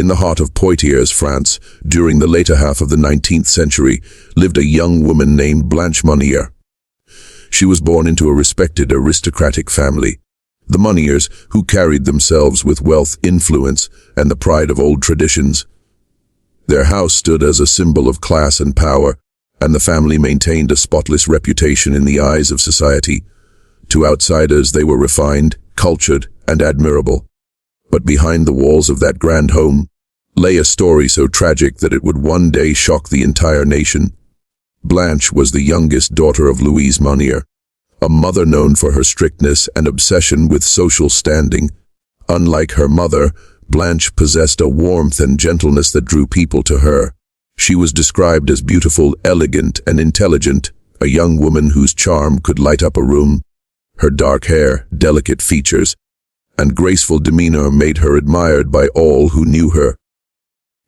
In the heart of Poitiers, France, during the later half of the 19th century, lived a young woman named Blanche Monnier. She was born into a respected aristocratic family, the Monniers, who carried themselves with wealth, influence, and the pride of old traditions. Their house stood as a symbol of class and power, and the family maintained a spotless reputation in the eyes of society. To outsiders, they were refined, cultured, and admirable. But behind the walls of that grand home lay a story so tragic that it would one day shock the entire nation. Blanche was the youngest daughter of Louise Monnier, a mother known for her strictness and obsession with social standing. Unlike her mother, Blanche possessed a warmth and gentleness that drew people to her. She was described as beautiful, elegant, and intelligent, a young woman whose charm could light up a room. Her dark hair, delicate features, and graceful demeanor made her admired by all who knew her.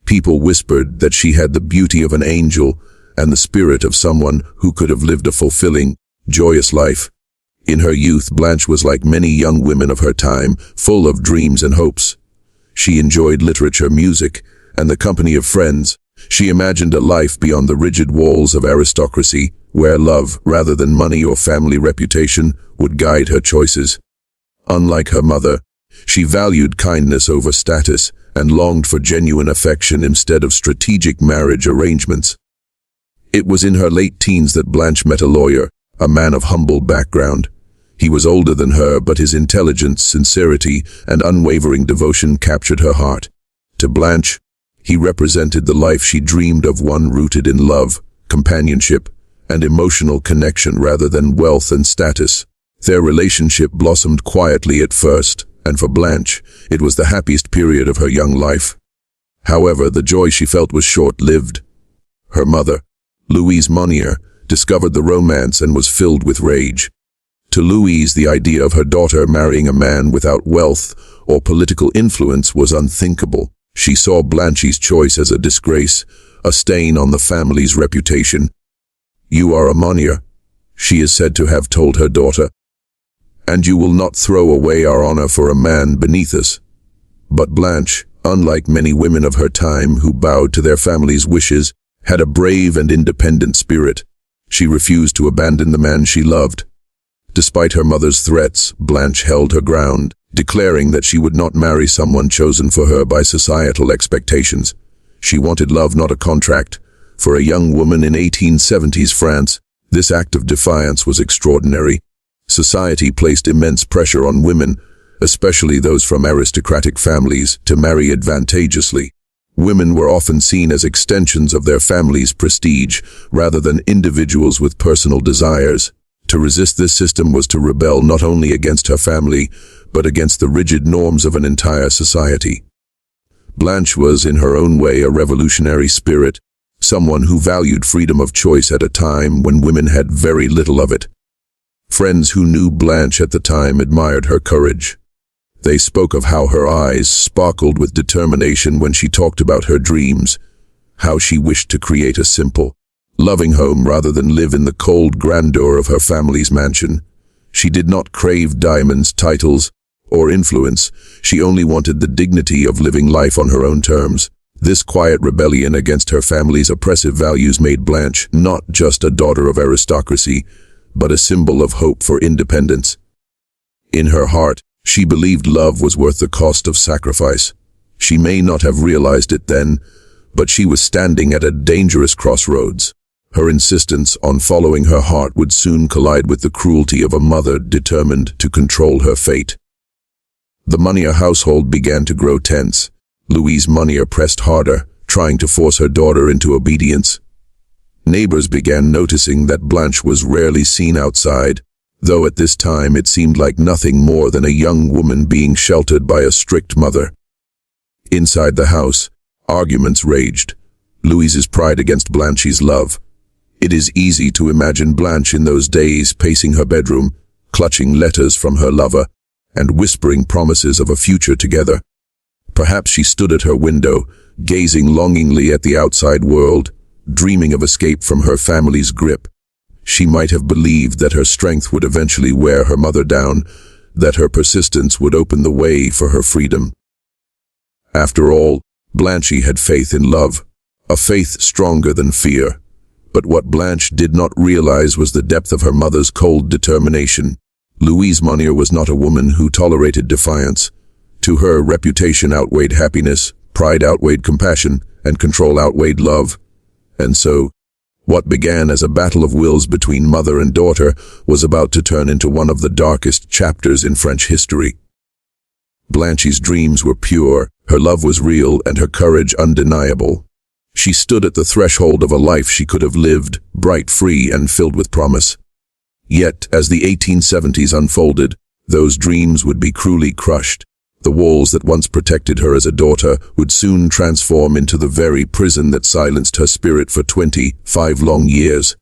People whispered that she had the beauty of an angel and the spirit of someone who could have lived a fulfilling, joyous life. In her youth, Blanche was like many young women of her time, full of dreams and hopes. She enjoyed literature, music, and the company of friends. She imagined a life beyond the rigid walls of aristocracy, where love, rather than money or family reputation, would guide her choices. Unlike her mother, she valued kindness over status and longed for genuine affection instead of strategic marriage arrangements. It was in her late teens that Blanche met a lawyer, a man of humble background. He was older than her, but his intelligence, sincerity, and unwavering devotion captured her heart. To Blanche, he represented the life she dreamed of, one rooted in love, companionship, and emotional connection rather than wealth and status. Their relationship blossomed quietly at first, and for Blanche, it was the happiest period of her young life. However, the joy she felt was short-lived. Her mother, Louise Monnier, discovered the romance and was filled with rage. To Louise, the idea of her daughter marrying a man without wealth or political influence was unthinkable. She saw Blanche's choice as a disgrace, a stain on the family's reputation. "You are a Monnier," she is said to have told her daughter, "and you will not throw away our honor for a man beneath us." But Blanche, unlike many women of her time who bowed to their family's wishes, had a brave and independent spirit. She refused to abandon the man she loved. Despite her mother's threats, Blanche held her ground, declaring that she would not marry someone chosen for her by societal expectations. She wanted love, not a contract. For a young woman in 1870s France, this act of defiance was extraordinary. Society placed immense pressure on women, especially those from aristocratic families, to marry advantageously. Women were often seen as extensions of their family's prestige, rather than individuals with personal desires. To resist this system was to rebel not only against her family, but against the rigid norms of an entire society. Blanche was, in her own way, a revolutionary spirit, someone who valued freedom of choice at a time when women had very little of it. Friends who knew Blanche at the time admired her courage. They spoke of how her eyes sparkled with determination when she talked about her dreams, how she wished to create a simple, loving home rather than live in the cold grandeur of her family's mansion. She did not crave diamonds, titles, or influence. She only wanted the dignity of living life on her own terms. This quiet rebellion against her family's oppressive values made Blanche not just a daughter of aristocracy, but a symbol of hope for independence. In her heart, she believed love was worth the cost of sacrifice. She may not have realized it then, but she was standing at a dangerous crossroads. Her insistence on following her heart would soon collide with the cruelty of a mother determined to control her fate. The Monnier household began to grow tense. Louise Monnier pressed harder, trying to force her daughter into obedience. Neighbors began noticing that Blanche was rarely seen outside, though at this time it seemed like nothing more than a young woman being sheltered by a strict mother. Inside the house, arguments raged. Louise's pride against Blanche's love. It is easy to imagine Blanche in those days pacing her bedroom, clutching letters from her lover, and whispering promises of a future together. Perhaps she stood at her window, gazing longingly at the outside world, dreaming of escape from her family's grip. She might have believed that her strength would eventually wear her mother down, that her persistence would open the way for her freedom. After all, Blanche had faith in love, a faith stronger than fear. But what Blanche did not realize was the depth of her mother's cold determination. Louise Monnier was not a woman who tolerated defiance. To her, reputation outweighed happiness, pride outweighed compassion, and control outweighed love. And so, what began as a battle of wills between mother and daughter was about to turn into one of the darkest chapters in French history. Blanche's dreams were pure, her love was real, and her courage undeniable. She stood at the threshold of a life she could have lived, bright, free, and filled with promise. Yet, as the 1870s unfolded, those dreams would be cruelly crushed. The walls that once protected her as a daughter would soon transform into the very prison that silenced her spirit for 25 long years.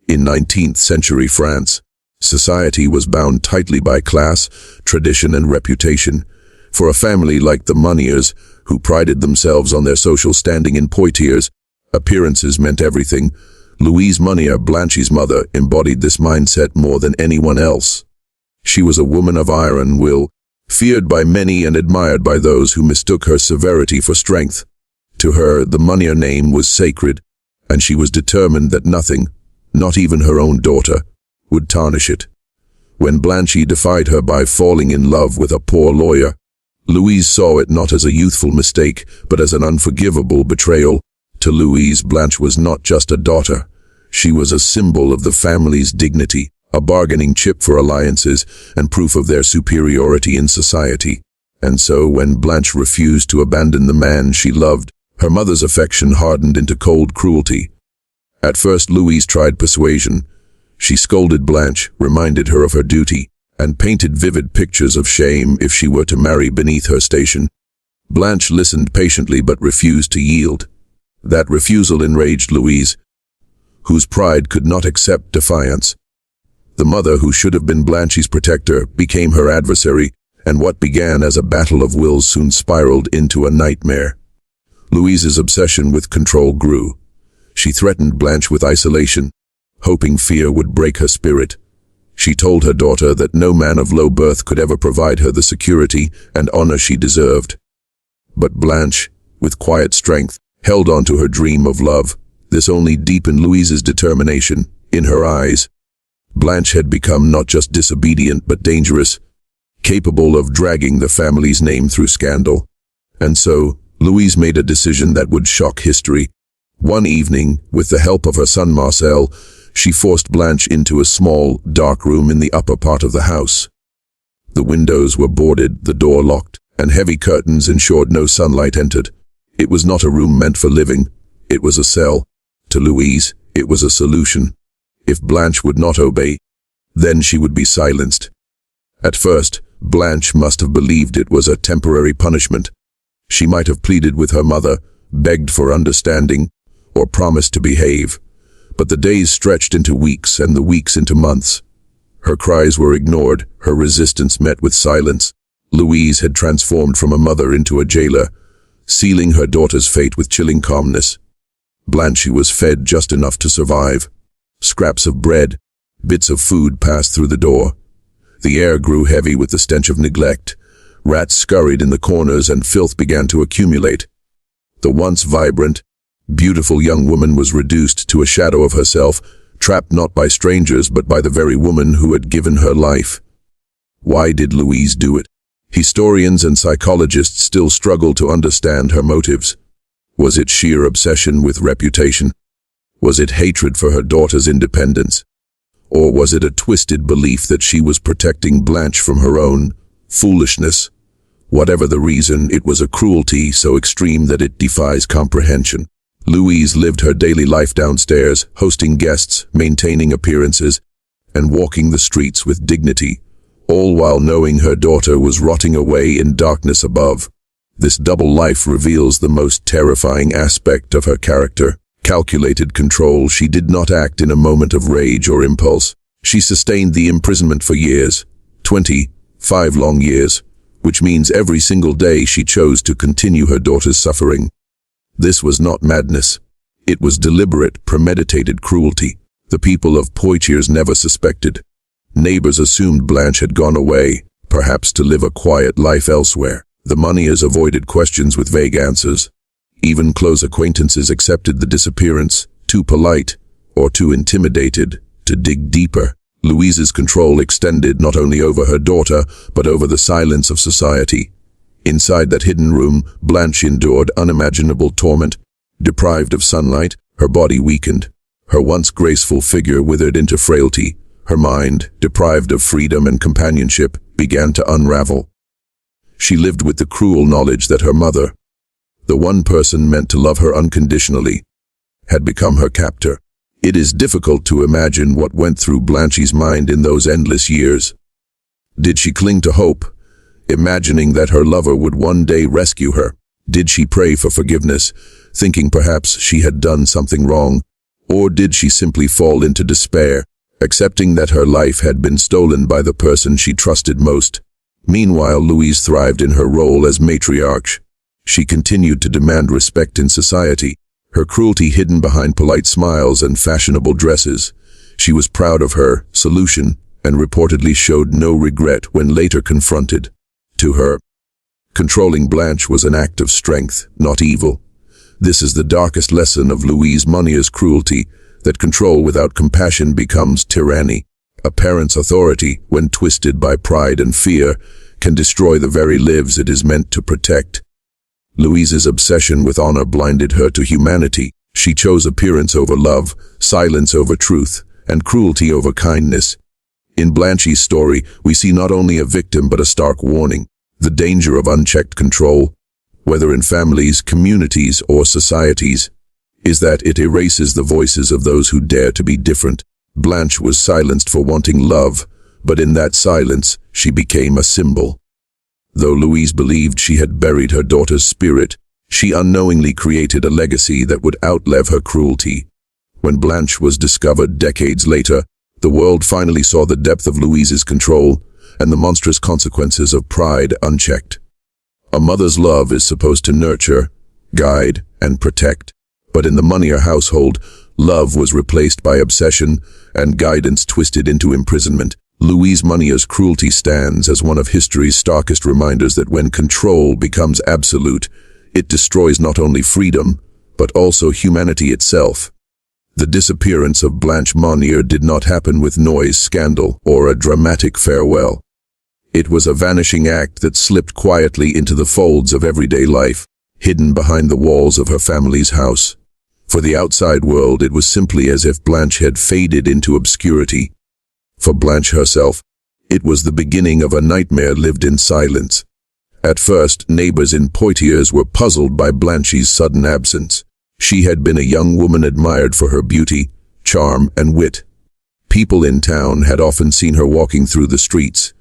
In 19th century France, society was bound tightly by class, tradition, and reputation. For a family like the Monniers, who prided themselves on their social standing in Poitiers, appearances meant everything. Louise Monnier, Blanche's mother, embodied this mindset more than anyone else. She was a woman of iron will, feared by many and admired by those who mistook her severity for strength. To her, the Monnier name was sacred, and she was determined that nothing, not even her own daughter, would tarnish it. When Blanche defied her by falling in love with a poor lawyer, Louise saw it not as a youthful mistake, but as an unforgivable betrayal. To Louise, Blanche was not just a daughter. She was a symbol of the family's dignity, a bargaining chip for alliances, and proof of their superiority in society. And so, when Blanche refused to abandon the man she loved, her mother's affection hardened into cold cruelty. At first, Louise tried persuasion. She scolded Blanche, reminded her of her duty, and painted vivid pictures of shame if she were to marry beneath her station. Blanche listened patiently but refused to yield. That refusal enraged Louise, whose pride could not accept defiance. The mother, who should have been Blanche's protector, became her adversary, and what began as a battle of wills soon spiraled into a nightmare. Louise's obsession with control grew. She threatened Blanche with isolation, hoping fear would break her spirit. She told her daughter that no man of low birth could ever provide her the security and honor she deserved. But Blanche, with quiet strength, held on to her dream of love. This only deepened Louise's determination. In her eyes, Blanche had become not just disobedient but dangerous, capable of dragging the family's name through scandal. And so, Louise made a decision that would shock history. One evening, with the help of her son Marcel, she forced Blanche into a small, dark room in the upper part of the house. The windows were boarded, the door locked, and heavy curtains ensured no sunlight entered. It was not a room meant for living. It was a cell. To Louise, it was a solution. If Blanche would not obey, then she would be silenced. At first, Blanche must have believed it was a temporary punishment. She might have pleaded with her mother, begged for understanding, or promised to behave. But the days stretched into weeks and the weeks into months. Her cries were ignored, her resistance met with silence. Louise had transformed from a mother into a jailer, sealing her daughter's fate with chilling calmness. Blanche was fed just enough to survive. Scraps of bread, bits of food passed through the door. The air grew heavy with the stench of neglect. Rats scurried in the corners and filth began to accumulate. The once vibrant, beautiful young woman was reduced to a shadow of herself, trapped not by strangers but by the very woman who had given her life. Why did Louise do it? Historians and psychologists still struggle to understand her motives. Was it sheer obsession with reputation? Was it hatred for her daughter's independence? Or was it a twisted belief that she was protecting Blanche from her own foolishness? Whatever the reason, it was a cruelty so extreme that it defies comprehension. Louise lived her daily life downstairs, hosting guests, maintaining appearances, and walking the streets with dignity, all while knowing her daughter was rotting away in darkness above. This double life reveals the most terrifying aspect of her character. Calculated control. She did not act in a moment of rage or impulse. She sustained the imprisonment for years, 25 long years, which means every single day she chose to continue her daughter's suffering. This was not madness. It was deliberate, premeditated cruelty. The people of Poitiers never suspected. Neighbors assumed Blanche had gone away, perhaps to live a quiet life elsewhere. The Monniers avoided questions with vague answers. Even close acquaintances accepted the disappearance, too polite or too intimidated to dig deeper. Louise's control extended not only over her daughter, but over the silence of society. Inside that hidden room, Blanche endured unimaginable torment. Deprived of sunlight, her body weakened. Her once graceful figure withered into frailty. Her mind, deprived of freedom and companionship, began to unravel. She lived with the cruel knowledge that her mother, the one person meant to love her unconditionally, had become her captor. It is difficult to imagine what went through Blanche's mind in those endless years. Did she cling to hope, imagining that her lover would one day rescue her? Did she pray for forgiveness, thinking perhaps she had done something wrong? Or did she simply fall into despair, accepting that her life had been stolen by the person she trusted most? Meanwhile, Louise thrived in her role as matriarch. She continued to demand respect in society, her cruelty hidden behind polite smiles and fashionable dresses. She was proud of her solution and reportedly showed no regret when later confronted. To her, controlling Blanche was an act of strength, not evil. This is the darkest lesson of Louise Monnier's cruelty, that control without compassion becomes tyranny. A parent's authority, when twisted by pride and fear, can destroy the very lives it is meant to protect. Louise's obsession with honor blinded her to humanity. She chose appearance over love, silence over truth, and cruelty over kindness. In Blanche's story, we see not only a victim but a stark warning. The danger of unchecked control, whether in families, communities, or societies, is that it erases the voices of those who dare to be different. Blanche was silenced for wanting love, but in that silence, she became a symbol. Though Louise believed she had buried her daughter's spirit, she unknowingly created a legacy that would outlive her cruelty. When Blanche was discovered decades later, the world finally saw the depth of Louise's control and the monstrous consequences of pride unchecked. A mother's love is supposed to nurture, guide, and protect, but in the Monnier household, love was replaced by obsession and guidance twisted into imprisonment. Louise Monnier's cruelty stands as one of history's starkest reminders that when control becomes absolute, it destroys not only freedom, but also humanity itself. The disappearance of Blanche Monnier did not happen with noise, scandal, or a dramatic farewell. It was a vanishing act that slipped quietly into the folds of everyday life, hidden behind the walls of her family's house. For the outside world, it was simply as if Blanche had faded into obscurity. For Blanche herself, it was the beginning of a nightmare lived in silence. At first, neighbors in Poitiers were puzzled by Blanche's sudden absence. She had been a young woman admired for her beauty, charm, and wit. People in town had often seen her walking through the streets,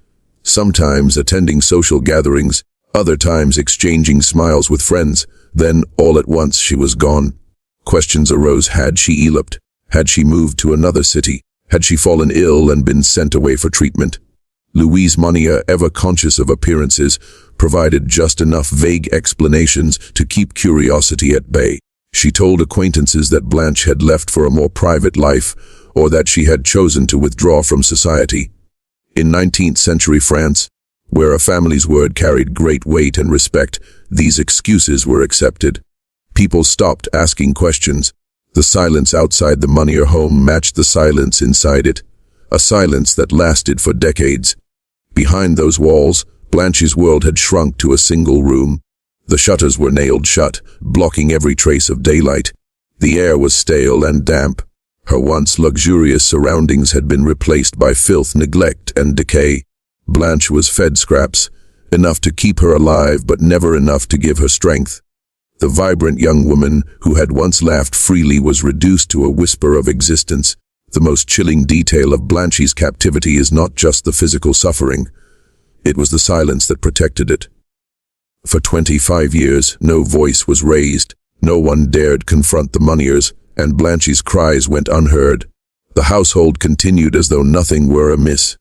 sometimes attending social gatherings, other times exchanging smiles with friends. Then, all at once, she was gone. Questions arose. Had she eloped? Had she moved to another city? Had she fallen ill and been sent away for treatment? Louise Monnier, ever conscious of appearances, provided just enough vague explanations to keep curiosity at bay. She told acquaintances that Blanche had left for a more private life, or that she had chosen to withdraw from society. In 19th century France, where a family's word carried great weight and respect, these excuses were accepted. People stopped asking questions. The silence outside the Monnier home matched the silence inside it, a silence that lasted for decades. Behind those walls, Blanche's world had shrunk to a single room. The shutters were nailed shut, blocking every trace of daylight. The air was stale and damp. Her once luxurious surroundings had been replaced by filth, neglect, and decay. Blanche was fed scraps, enough to keep her alive but never enough to give her strength. The vibrant young woman who had once laughed freely was reduced to a whisper of existence. The most chilling detail of Blanche's captivity is not just the physical suffering. It was the silence that protected it. For 25 years, no voice was raised. No one dared confront the Monniers, and Blanche's cries went unheard. The household continued as though nothing were amiss.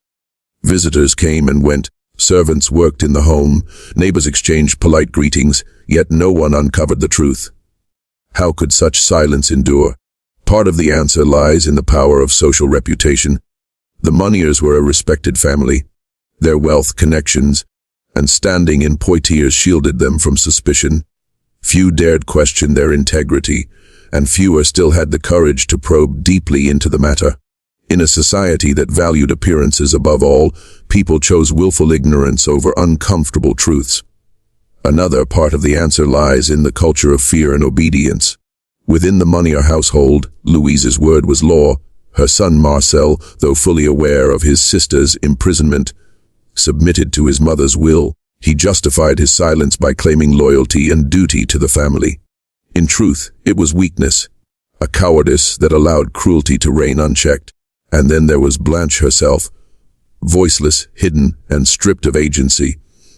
Visitors came and went. Servants worked in the home, neighbors exchanged polite greetings, yet no one uncovered the truth. How could such silence endure? Part of the answer lies in the power of social reputation. The Monniers were a respected family. Their wealth, connections, and standing in Poitiers shielded them from suspicion. Few dared question their integrity, and fewer still had the courage to probe deeply into the matter. In a society that valued appearances above all, people chose willful ignorance over uncomfortable truths. Another part of the answer lies in the culture of fear and obedience. Within the Monnier household, Louise's word was law. Her son Marcel, though fully aware of his sister's imprisonment, submitted to his mother's will. He justified his silence by claiming loyalty and duty to the family. In truth, it was weakness, a cowardice that allowed cruelty to reign unchecked. And then there was Blanche herself, voiceless, hidden, and stripped of agency.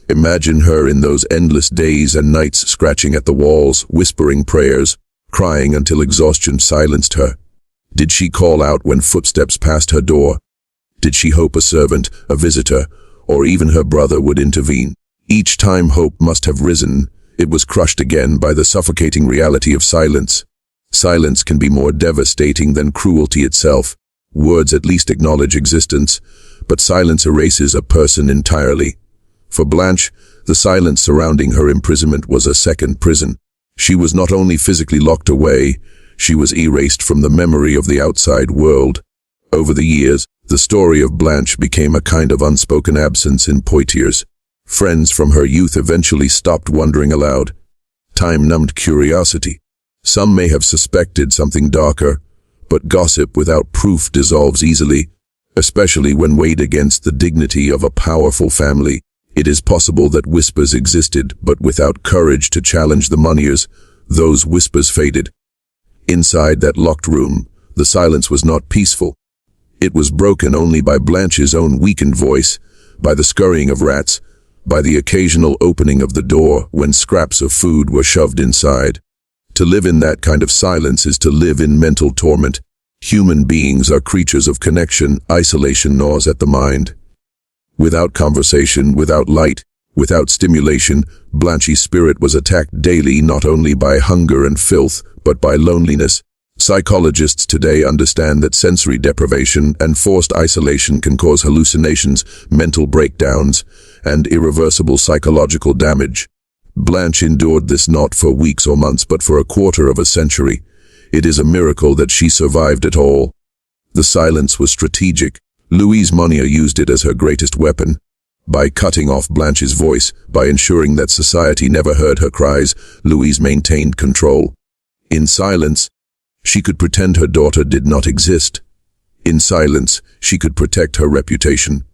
Imagine her in those endless days and nights scratching at the walls, whispering prayers, crying until exhaustion silenced her. Did she call out when footsteps passed her door? Did she hope a servant, a visitor, or even her brother would intervene? Each time hope must have risen, it was crushed again by the suffocating reality of silence. Silence can be more devastating than cruelty itself. Words at least acknowledge existence, but silence erases a person entirely. For Blanche, the silence surrounding her imprisonment was a second prison. She was not only physically locked away, she was erased from the memory of the outside world. Over the years, the story of Blanche became a kind of unspoken absence in Poitiers. Friends from her youth eventually stopped wondering aloud. Time numbed curiosity. Some may have suspected something darker, but gossip without proof dissolves easily, especially when weighed against the dignity of a powerful family. It is possible that whispers existed, but without courage to challenge the Monniers, those whispers faded. Inside that locked room, the silence was not peaceful. It was broken only by Blanche's own weakened voice, by the scurrying of rats, by the occasional opening of the door when scraps of food were shoved inside. To live in that kind of silence is to live in mental torment. Human beings are creatures of connection. Isolation gnaws at the mind. Without conversation, without light, without stimulation, Blanche's spirit was attacked daily not only by hunger and filth, but by loneliness. Psychologists today understand that sensory deprivation and forced isolation can cause hallucinations, mental breakdowns, and irreversible psychological damage. Blanche endured this not for weeks or months, but for a quarter of a century. It is a miracle that she survived it all. The silence was strategic. Louise Monnier used it as her greatest weapon. By cutting off Blanche's voice, by ensuring that society never heard her cries, Louise maintained control. In silence, she could pretend her daughter did not exist. In silence, she could protect her reputation.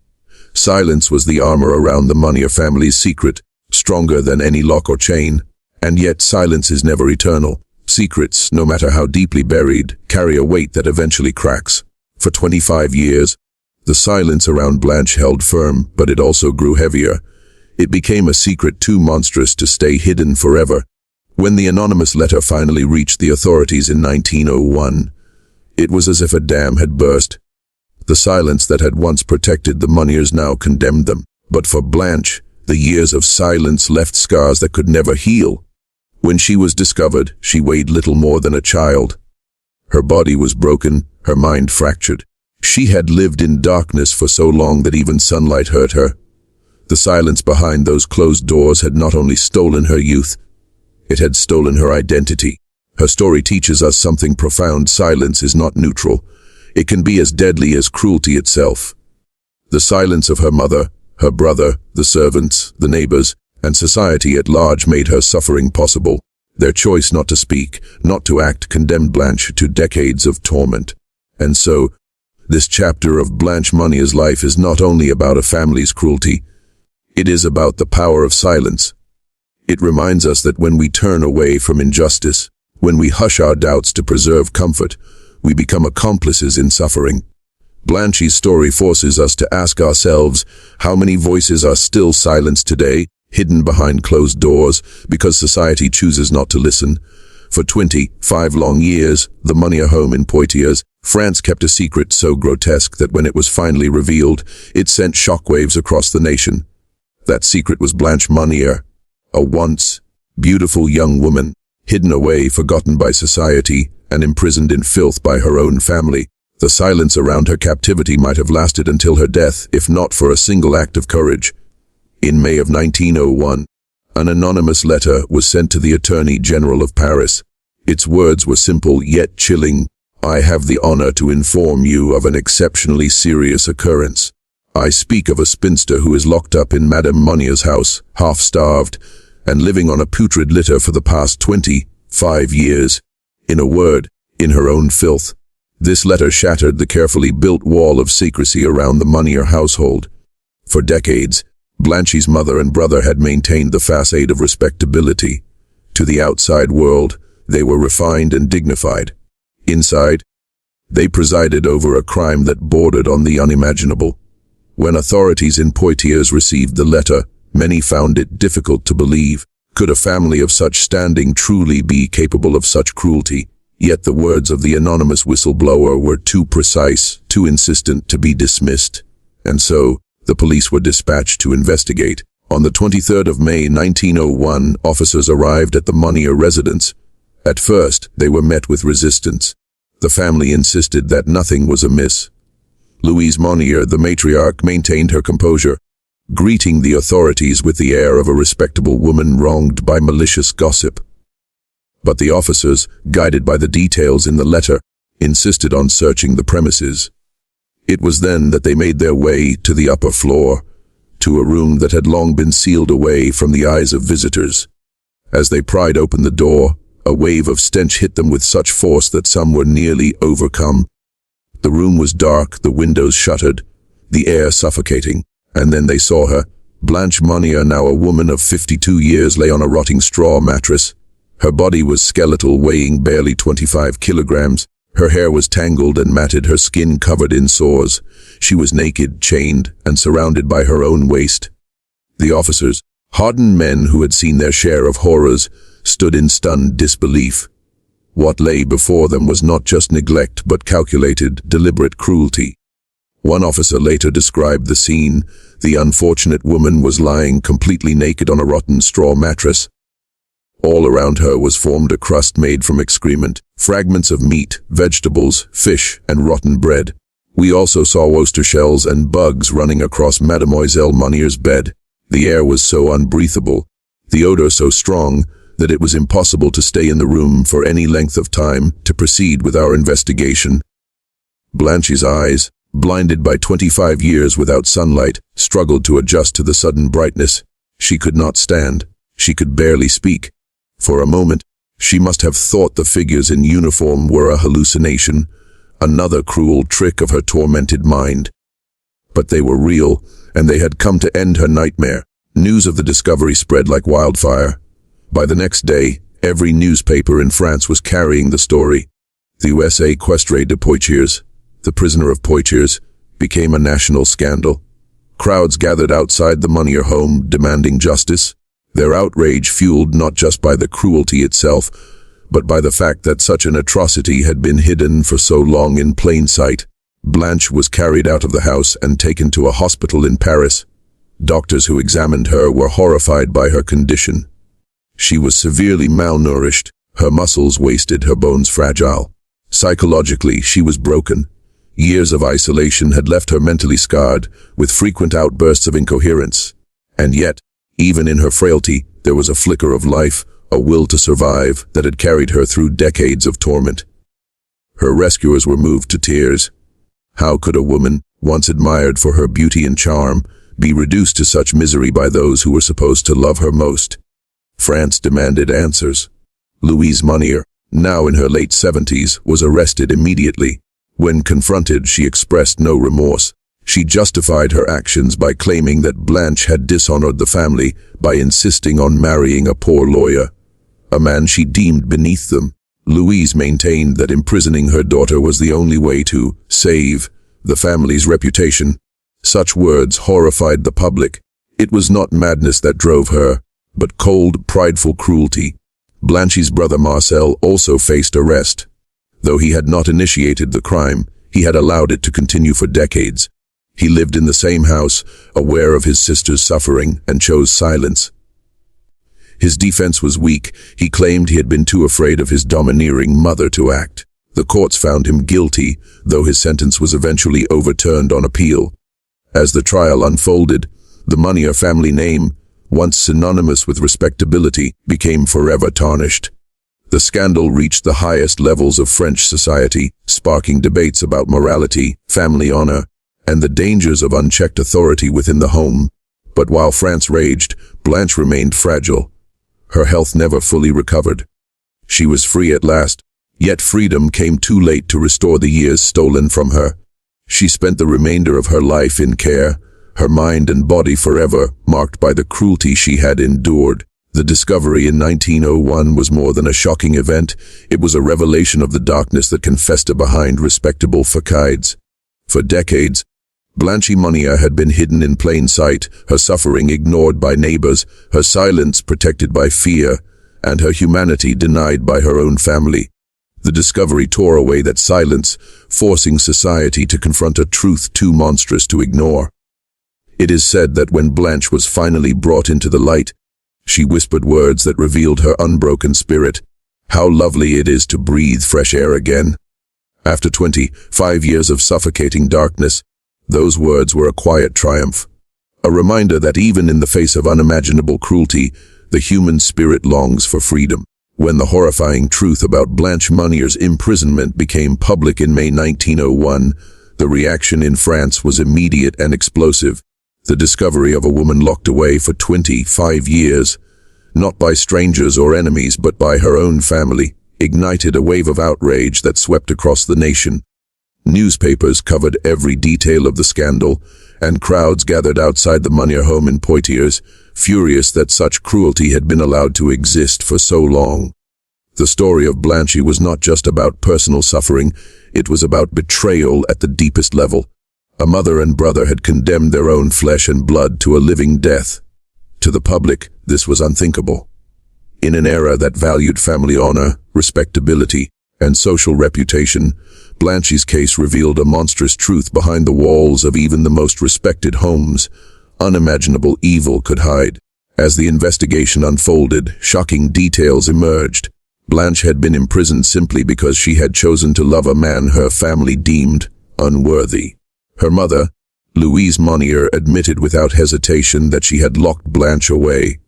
Silence was the armor around the Monnier family's secret, stronger than any lock or chain. And yet silence is never eternal. Secrets, no matter how deeply buried, carry a weight that eventually cracks. For 25 years, the silence around Blanche held firm, but it also grew heavier. It became a secret too monstrous to stay hidden forever. When the anonymous letter finally reached the authorities in 1901, it was as if a dam had burst. The silence that had once protected the Monniers now condemned them. But for Blanche, the years of silence left scars that could never heal. When she was discovered, she weighed little more than a child. Her body was broken, her mind fractured. She had lived in darkness for so long that even sunlight hurt her. The silence behind those closed doors had not only stolen her youth, it had stolen her identity. Her story teaches us something profound. Silence is not neutral. It can be as deadly as cruelty itself. The silence of her mother, her brother, the servants, the neighbors, and society at large made her suffering possible. Their choice not to speak, not to act, condemned Blanche to decades of torment. And so, this chapter of Blanche Monnier's life is not only about a family's cruelty, it is about the power of silence. It reminds us that when we turn away from injustice, when we hush our doubts to preserve comfort, we become accomplices in suffering. Blanche's story forces us to ask ourselves, how many voices are still silenced today, hidden behind closed doors, because society chooses not to listen? For 25 long years, the Monnier home in Poitiers, France kept a secret so grotesque that when it was finally revealed, it sent shockwaves across the nation. That secret was Blanche Monnier, a once beautiful young woman, hidden away, forgotten by society, and imprisoned in filth by her own family. The silence around her captivity might have lasted until her death, if not for a single act of courage. In May of 1901, An anonymous letter was sent to the Attorney General of Paris. Its words were simple yet chilling. I have the honor to inform you of an exceptionally serious occurrence. I speak of a spinster who is locked up in Madame Monnier's house, half-starved, and living on a putrid litter for the past 25 years. In a word, in her own filth. This letter shattered the carefully built wall of secrecy around the Monnier household. For decades, Blanche's mother and brother had maintained the facade of respectability. To the outside world, they were refined and dignified. Inside, they presided over a crime that bordered on the unimaginable. When authorities in Poitiers received the letter, many found it difficult to believe. Could a family of such standing truly be capable of such cruelty? Yet the words of the anonymous whistleblower were too precise, too insistent to be dismissed. And so, the police were dispatched to investigate. On the 23rd of May 1901, officers arrived at the Monnier residence. At first, they were met with resistance. The family insisted that nothing was amiss. Louise Monnier, the matriarch, maintained her composure, greeting the authorities with the air of a respectable woman wronged by malicious gossip. But the officers, guided by the details in the letter, insisted on searching the premises. It was then that they made their way to the upper floor, to a room that had long been sealed away from the eyes of visitors. As they pried open the door, a wave of stench hit them with such force that some were nearly overcome. The room was dark, the windows shuttered, the air suffocating, and then they saw her. Blanche Monnier, now a woman of 52 years, lay on a rotting straw mattress. Her body was skeletal, weighing barely 25 kilograms. Her hair was tangled and matted, her skin covered in sores. She was naked, chained, and surrounded by her own waste. The officers, hardened men who had seen their share of horrors, stood in stunned disbelief. What lay before them was not just neglect, but calculated, deliberate cruelty. One officer later described the scene. The unfortunate woman was lying completely naked on a rotten straw mattress. All around her was formed a crust made from excrement, fragments of meat, vegetables, fish, and rotten bread. We also saw oyster shells and bugs running across Mademoiselle Monnier's bed. The air was so unbreathable, the odor so strong, that it was impossible to stay in the room for any length of time to proceed with our investigation. Blanche's eyes, blinded by 25 years without sunlight, struggled to adjust to the sudden brightness. She could not stand. She could barely speak. For a moment, she must have thought the figures in uniform were a hallucination, another cruel trick of her tormented mind. But they were real, and they had come to end her nightmare. News of the discovery spread like wildfire. By the next day, every newspaper in France was carrying the story. The USA Questre de Poitiers, the prisoner of Poitiers, became a national scandal. Crowds gathered outside the Monnier home demanding justice, their outrage fueled not just by the cruelty itself, but by the fact that such an atrocity had been hidden for so long in plain sight. Blanche was carried out of the house and taken to a hospital in Paris. Doctors who examined her were horrified by her condition. She was severely malnourished, her muscles wasted, her bones fragile. Psychologically, she was broken. Years of isolation had left her mentally scarred, with frequent outbursts of incoherence. And yet, even in her frailty, there was a flicker of life, a will to survive that had carried her through decades of torment. Her rescuers were moved to tears. How could a woman, once admired for her beauty and charm, be reduced to such misery by those who were supposed to love her most? France demanded answers. Louise Monnier, now in her late 70s, was arrested immediately. When confronted, she expressed no remorse. She justified her actions by claiming that Blanche had dishonored the family by insisting on marrying a poor lawyer, a man she deemed beneath them. Louise maintained that imprisoning her daughter was the only way to save the family's reputation. Such words horrified the public. It was not madness that drove her, but cold, prideful cruelty. Blanche's brother Marcel also faced arrest. Though he had not initiated the crime, he had allowed it to continue for decades. He lived in the same house, aware of his sister's suffering, and chose silence. His defense was weak. He claimed he had been too afraid of his domineering mother to act. The courts found him guilty, though his sentence was eventually overturned on appeal. As the trial unfolded, the Monnier family name once synonymous with respectability, became forever tarnished. The scandal reached the highest levels of French society, sparking debates about morality, family honor, and the dangers of unchecked authority within the home. But while France raged, Blanche remained fragile. Her health never fully recovered. She was free at last, yet freedom came too late to restore the years stolen from her. She spent the remainder of her life in care, her mind and body forever marked by the cruelty she had endured. The discovery in 1901 was more than a shocking event. It was a revelation of the darkness that can fester behind respectable facades. For decades, Blanche Monnier had been hidden in plain sight, her suffering ignored by neighbors, her silence protected by fear, and her humanity denied by her own family. The discovery tore away that silence, forcing society to confront a truth too monstrous to ignore. It is said that when Blanche was finally brought into the light, she whispered words that revealed her unbroken spirit. How lovely it is to breathe fresh air again. After 25 years of suffocating darkness, those words were a quiet triumph. A reminder that even in the face of unimaginable cruelty, the human spirit longs for freedom. When the horrifying truth about Blanche Monnier's imprisonment became public in May 1901, the reaction in France was immediate and explosive. The discovery of a woman locked away for 25 years, not by strangers or enemies but by her own family, ignited a wave of outrage that swept across the nation. Newspapers covered every detail of the scandal, and crowds gathered outside the Monnier home in Poitiers, furious that such cruelty had been allowed to exist for so long. The story of Blanche was not just about personal suffering, it was about betrayal at the deepest level. A mother and brother had condemned their own flesh and blood to a living death. To the public, this was unthinkable. In an era that valued family honor, respectability, and social reputation, Blanche's case revealed a monstrous truth behind the walls of even the most respected homes. Unimaginable evil could hide. As the investigation unfolded, shocking details emerged. Blanche had been imprisoned simply because she had chosen to love a man her family deemed unworthy. Her mother, Louise Monnier, admitted without hesitation that she had locked Blanche away.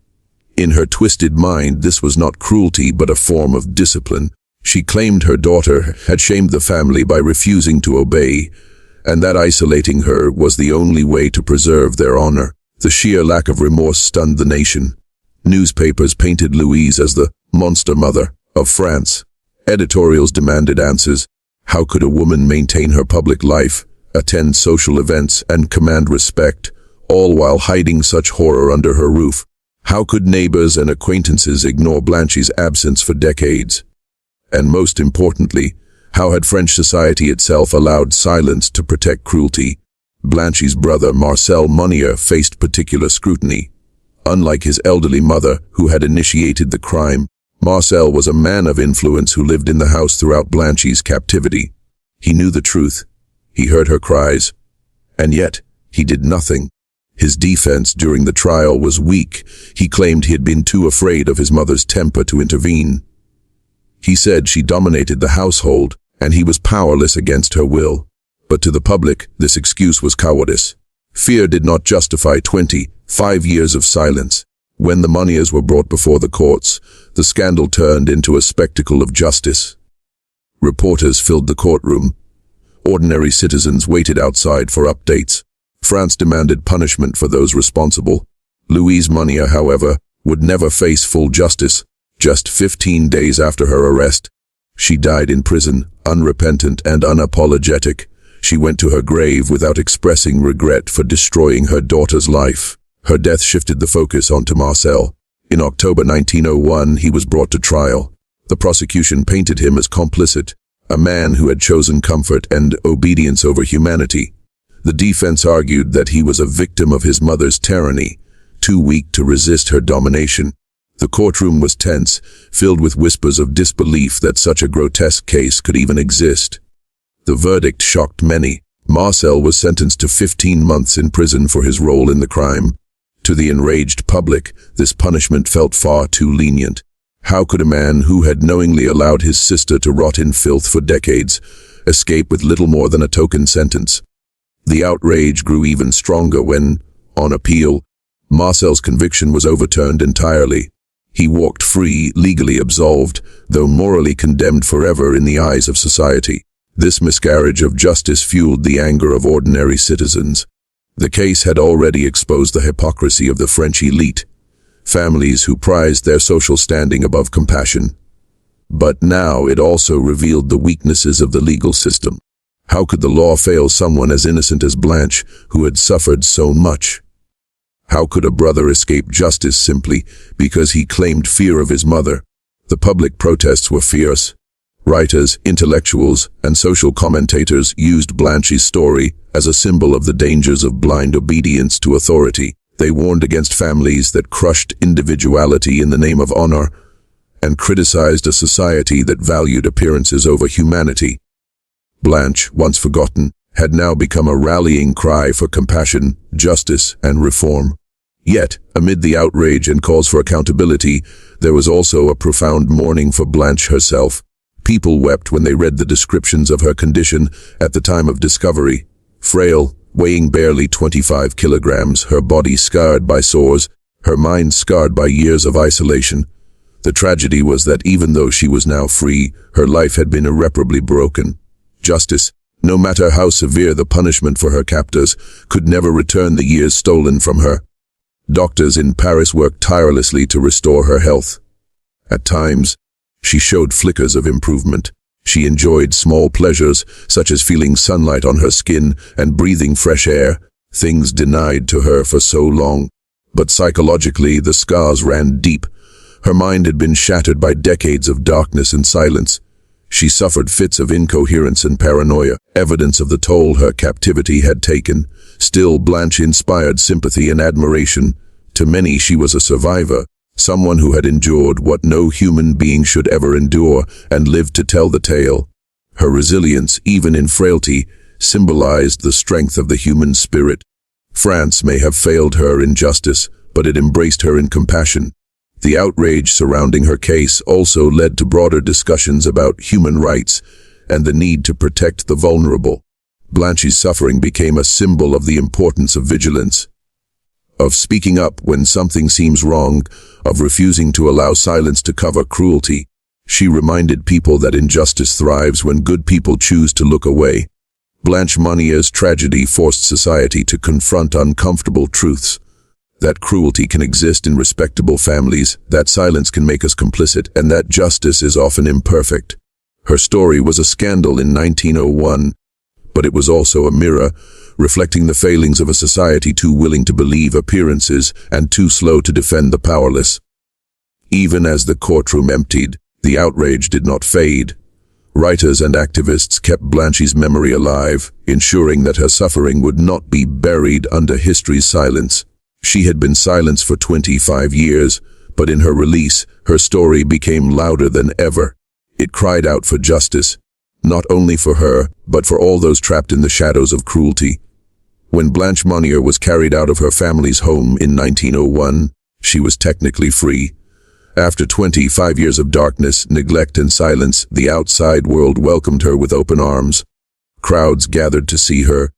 In her twisted mind, this was not cruelty but a form of discipline. She claimed her daughter had shamed the family by refusing to obey, and that isolating her was the only way to preserve their honor. The sheer lack of remorse stunned the nation. Newspapers painted Louise as the monster mother of France. Editorials demanded answers. How could a woman maintain her public life, attend social events, and command respect, all while hiding such horror under her roof? How could neighbors and acquaintances ignore Blanche's absence for decades? And most importantly, how had French society itself allowed silence to protect cruelty? Blanche's brother, Marcel Monnier, faced particular scrutiny. Unlike his elderly mother, who had initiated the crime, Marcel was a man of influence who lived in the house throughout Blanche's captivity. He knew the truth. He heard her cries. And yet, he did nothing. His defense during the trial was weak. He claimed he had been too afraid of his mother's temper to intervene. He said she dominated the household, and he was powerless against her will. But to the public, this excuse was cowardice. Fear did not justify 25 years of silence. When the Monniers were brought before the courts, the scandal turned into a spectacle of justice. Reporters filled the courtroom. Ordinary citizens waited outside for updates. France demanded punishment for those responsible. Louise Monnier, however, would never face full justice. Just 15 days after her arrest, she died in prison, unrepentant and unapologetic. She went to her grave without expressing regret for destroying her daughter's life. Her death shifted the focus onto Marcel. In October 1901, he was brought to trial. The prosecution painted him as complicit, a man who had chosen comfort and obedience over humanity. The defense argued that he was a victim of his mother's tyranny, too weak to resist her domination. The courtroom was tense, filled with whispers of disbelief that such a grotesque case could even exist. The verdict shocked many. Marcel was sentenced to 15 months in prison for his role in the crime. To the enraged public, this punishment felt far too lenient. How could a man who had knowingly allowed his sister to rot in filth for decades escape with little more than a token sentence? The outrage grew even stronger when, on appeal, Marcel's conviction was overturned entirely. He walked free, legally absolved, though morally condemned forever in the eyes of society. This miscarriage of justice fueled the anger of ordinary citizens. The case had already exposed the hypocrisy of the French elite, families who prized their social standing above compassion. But now it also revealed the weaknesses of the legal system. How could the law fail someone as innocent as Blanche, who had suffered so much? How could a brother escape justice simply because he claimed fear of his mother? The public protests were fierce. Writers, intellectuals, and social commentators used Blanche's story as a symbol of the dangers of blind obedience to authority. They warned against families that crushed individuality in the name of honor, and criticized a society that valued appearances over humanity. Blanche, once forgotten, had now become a rallying cry for compassion, justice, and reform. Yet, amid the outrage and calls for accountability, there was also a profound mourning for Blanche herself. People wept when they read the descriptions of her condition at the time of discovery. Frail, weighing barely 25 kilograms, her body scarred by sores, her mind scarred by years of isolation. The tragedy was that even though she was now free, her life had been irreparably broken. Justice, no matter how severe the punishment for her captors, could never return the years stolen from her. Doctors in Paris worked tirelessly to restore her health. At times, she showed flickers of improvement. She enjoyed small pleasures, such as feeling sunlight on her skin and breathing fresh air, things denied to her for so long. But psychologically, the scars ran deep. Her mind had been shattered by decades of darkness and silence. She suffered fits of incoherence and paranoia, evidence of the toll her captivity had taken. Still, Blanche inspired sympathy and admiration. To many, she was a survivor, someone who had endured what no human being should ever endure and lived to tell the tale. Her resilience, even in frailty, symbolized the strength of the human spirit. France may have failed her in justice, but it embraced her in compassion. The outrage surrounding her case also led to broader discussions about human rights and the need to protect the vulnerable. Blanche's suffering became a symbol of the importance of vigilance, of speaking up when something seems wrong, of refusing to allow silence to cover cruelty. She reminded people that injustice thrives when good people choose to look away. Blanche Monnier's tragedy forced society to confront uncomfortable truths. That cruelty can exist in respectable families, that silence can make us complicit, and that justice is often imperfect. Her story was a scandal in 1901, but it was also a mirror, reflecting the failings of a society too willing to believe appearances and too slow to defend the powerless. Even as the courtroom emptied, the outrage did not fade. Writers and activists kept Blanche's memory alive, ensuring that her suffering would not be buried under history's silence. She had been silenced for 25 years, but in her release, her story became louder than ever. It cried out for justice, not only for her, but for all those trapped in the shadows of cruelty. When Blanche Monnier was carried out of her family's home in 1901, she was technically free. After 25 years of darkness, neglect, and silence, the outside world welcomed her with open arms. Crowds gathered to see her.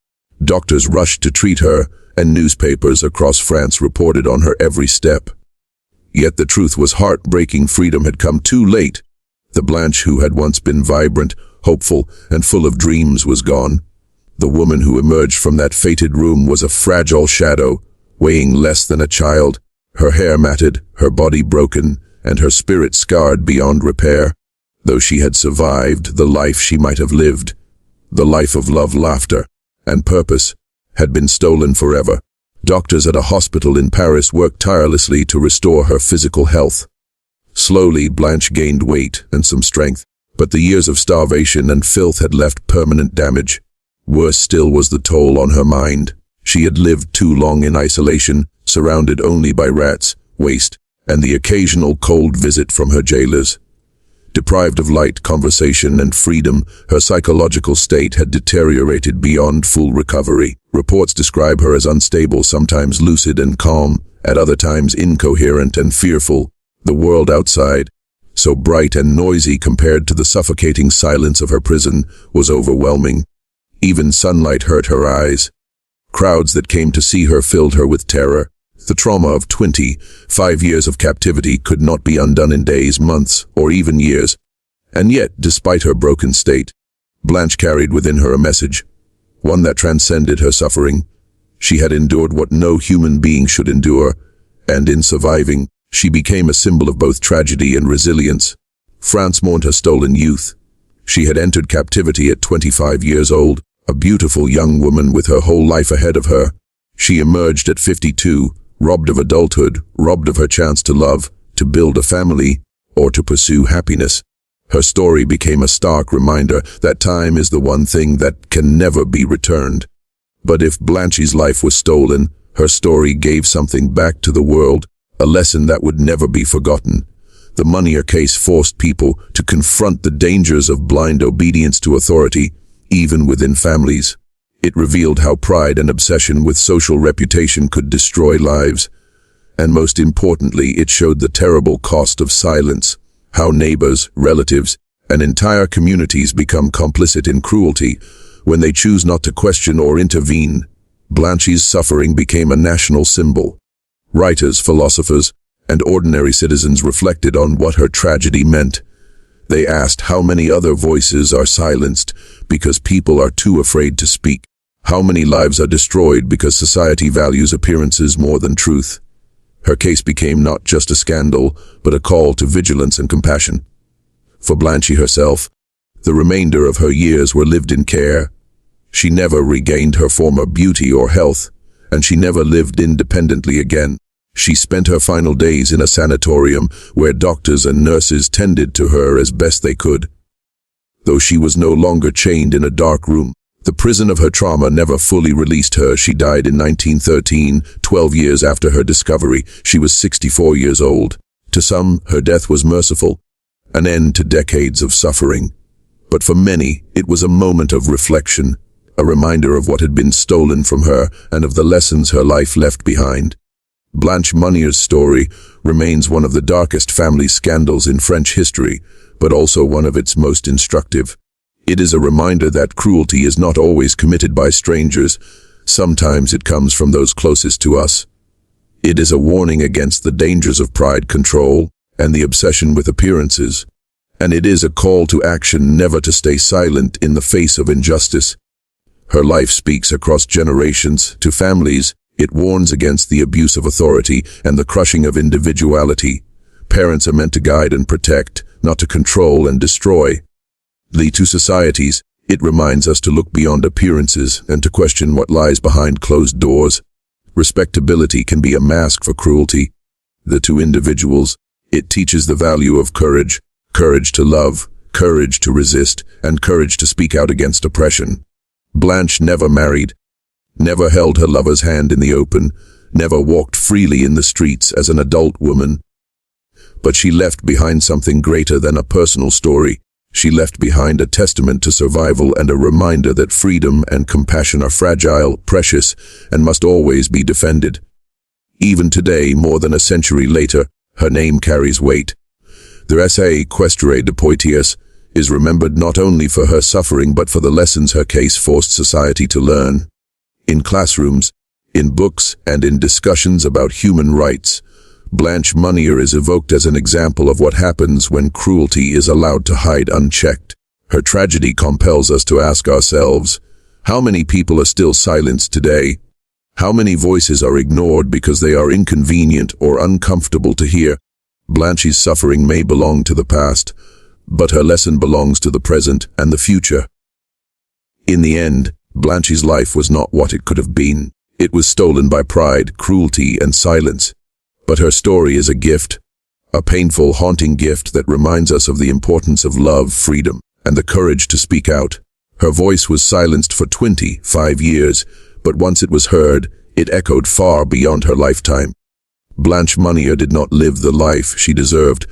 Doctors rushed to treat her, and newspapers across France reported on her every step. Yet the truth was heartbreaking. Freedom had come too late. The Blanche who had once been vibrant, hopeful, and full of dreams was gone. The woman who emerged from that fated room was a fragile shadow, weighing less than a child, her hair matted, her body broken, and her spirit scarred beyond repair. Though she had survived the life she might have lived, the life of love, laughter, and purpose, had been stolen forever. Doctors at a hospital in Paris worked tirelessly to restore her physical health. Slowly, Blanche gained weight and some strength, but the years of starvation and filth had left permanent damage. Worse still was the toll on her mind. She had lived too long in isolation, surrounded only by rats, waste, and the occasional cold visit from her jailers. Deprived of light, conversation, and freedom, her psychological state had deteriorated beyond full recovery. Reports describe her as unstable, sometimes lucid and calm, at other times incoherent and fearful. The world outside, so bright and noisy compared to the suffocating silence of her prison, was overwhelming. Even sunlight hurt her eyes. Crowds that came to see her filled her with terror. The trauma of 25 years of captivity could not be undone in days, months, or even years. And yet, despite her broken state, Blanche carried within her a message, one that transcended her suffering. She had endured what no human being should endure, and in surviving, she became a symbol of both tragedy and resilience. France mourned her stolen youth. She had entered captivity at 25 years old, a beautiful young woman with her whole life ahead of her. She emerged at 52, robbed of adulthood, robbed of her chance to love, to build a family, or to pursue happiness. Her story became a stark reminder that time is the one thing that can never be returned. But if Blanche's life was stolen, her story gave something back to the world, a lesson that would never be forgotten. The Monnier case forced people to confront the dangers of blind obedience to authority, even within families. It revealed how pride and obsession with social reputation could destroy lives. And most importantly, it showed the terrible cost of silence, how neighbors, relatives, and entire communities become complicit in cruelty when they choose not to question or intervene. Blanche's suffering became a national symbol. Writers, philosophers, and ordinary citizens reflected on what her tragedy meant. They asked how many other voices are silenced because people are too afraid to speak. How many lives are destroyed because society values appearances more than truth? Her case became not just a scandal, but a call to vigilance and compassion. For Blanche herself, the remainder of her years were lived in care. She never regained her former beauty or health, and she never lived independently again. She spent her final days in a sanatorium where doctors and nurses tended to her as best they could. Though she was no longer chained in a dark room, the prison of her trauma never fully released her. She died in 1913, 12 years after her discovery. She was 64 years old. To some, her death was merciful, an end to decades of suffering. But for many, it was a moment of reflection, a reminder of what had been stolen from her and of the lessons her life left behind. Blanche Monnier's story remains one of the darkest family scandals in French history, but also one of its most instructive. It is a reminder that cruelty is not always committed by strangers. Sometimes it comes from those closest to us. It is a warning against the dangers of pride, control, and the obsession with appearances. And it is a call to action, never to stay silent in the face of injustice. Her life speaks across generations, to families. It warns against the abuse of authority and the crushing of individuality. Parents are meant to guide and protect, not to control and destroy. To societies, it reminds us to look beyond appearances and to question what lies behind closed doors. Respectability can be a mask for cruelty. To individuals, it teaches the value of courage, courage to love, courage to resist, and courage to speak out against oppression. Blanche never married, never held her lover's hand in the open, never walked freely in the streets as an adult woman. But she left behind something greater than a personal story. She left behind a testament to survival and a reminder that freedom and compassion are fragile, precious, and must always be defended. Even today, more than a century later, her name carries weight. The essay Questure de Poitiers is remembered not only for her suffering but for the lessons her case forced society to learn. In classrooms, in books, and in discussions about human rights, Blanche Monnier is evoked as an example of what happens when cruelty is allowed to hide unchecked. Her tragedy compels us to ask ourselves, how many people are still silenced today? How many voices are ignored because they are inconvenient or uncomfortable to hear? Blanche's suffering may belong to the past, but her lesson belongs to the present and the future. In the end, Blanche's life was not what it could have been. It was stolen by pride, cruelty, and silence. But her story is a gift, a painful, haunting gift that reminds us of the importance of love, freedom, and the courage to speak out. Her voice was silenced for 25 years, but once it was heard, it echoed far beyond her lifetime. Blanche Monnier did not live the life she deserved,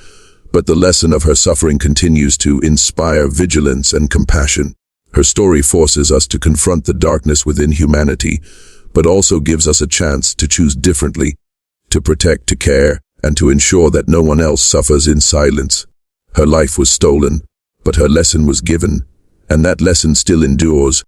but the lesson of her suffering continues to inspire vigilance and compassion. Her story forces us to confront the darkness within humanity, but also gives us a chance to choose differently, to protect, to care, and to ensure that no one else suffers in silence. Her life was stolen, but her lesson was given, and that lesson still endures.